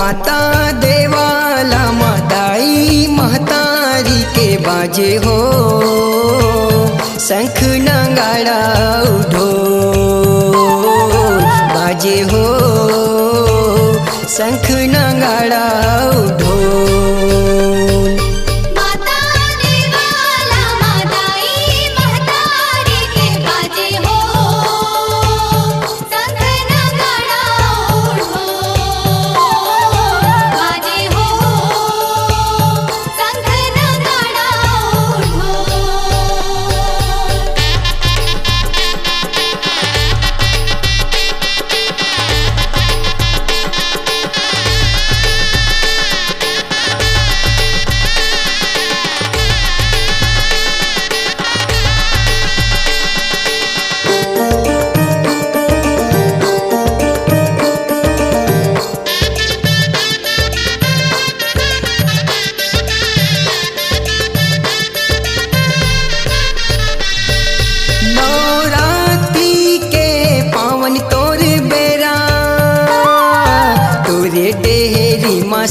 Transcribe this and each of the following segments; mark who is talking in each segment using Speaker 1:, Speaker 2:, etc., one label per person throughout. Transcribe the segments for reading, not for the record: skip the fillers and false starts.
Speaker 1: माता देवाला माताई महतारी के बाजे हो शंख नगाड़ा ढोल बाजे हो शंख नगाड़ा ढोल।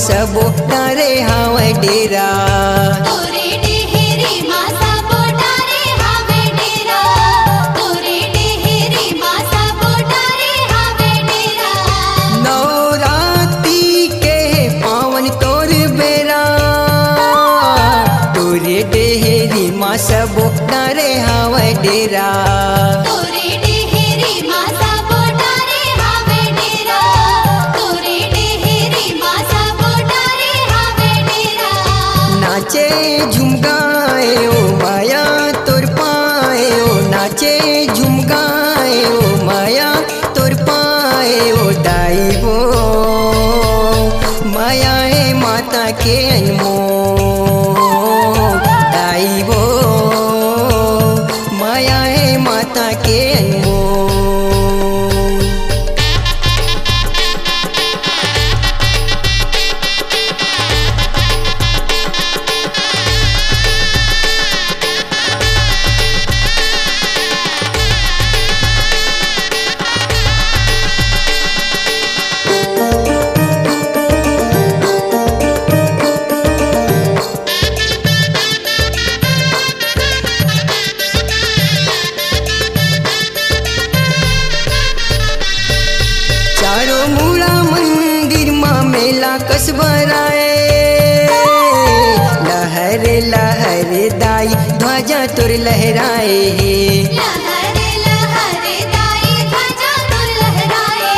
Speaker 1: सबो तारे हावे डेरा
Speaker 2: तोरे डेहरी माँ सबो तारे हावे डेरा तोरे डेहरी माँ सबो तारे हावे डेरा।
Speaker 1: नवरात्रि के पावन तोर बेरा तोरे डेहरी माँ सबो तारे हावे डेरा
Speaker 2: तोरे डेहरी माँ सबो तारे हावे डेरा तोरे डेहरी माँ सबो तारे हावे डेरा।
Speaker 1: नाचे झुमगाए ओ माया तोर पाए ओ नाचे झुमगाए ओ माया तोर पाए ओ दाई हो माया है माता के अनमोल दाई हो माया है माता के अनमोल। चारों मूला मंदिर माँ मेला कस भराए लहर लहर दाई ध्वजा तुर लहराए
Speaker 2: लहरे लहरे दाई ध्वजा तुर लहराए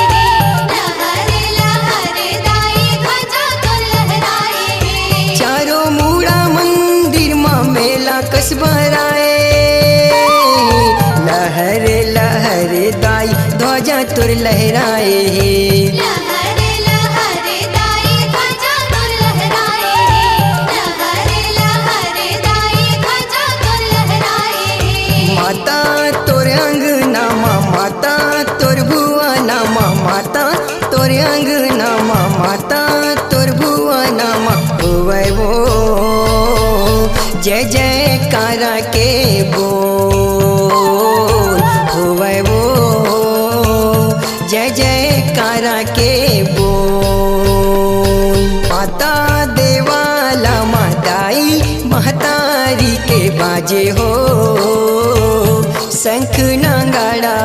Speaker 2: लहरे लहरे दाई ध्वजा तुर लहराए।
Speaker 1: चारों मूला मंदिर माँ मेला कस भराए लहर लहर दाई ध्वजा तुर लहराए
Speaker 2: लहरे लहरे दाई ध्वजा तुर लहराए लहरे लहरे दाई ध्वजा तुर लहराए।
Speaker 1: माता तोर अंगना माँ माता तोर भुवना माँ माता तोर अंगना माँ माता तोर भुवना माँ होवै वो जय जयकारा के बोल होवै वो जय जयकारा के बोल। माता देवाला माताई महतारी के बाजे हो शंख नगाड़ा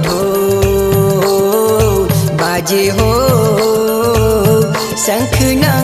Speaker 1: ढोल बाजे हो शंख नगाड़ा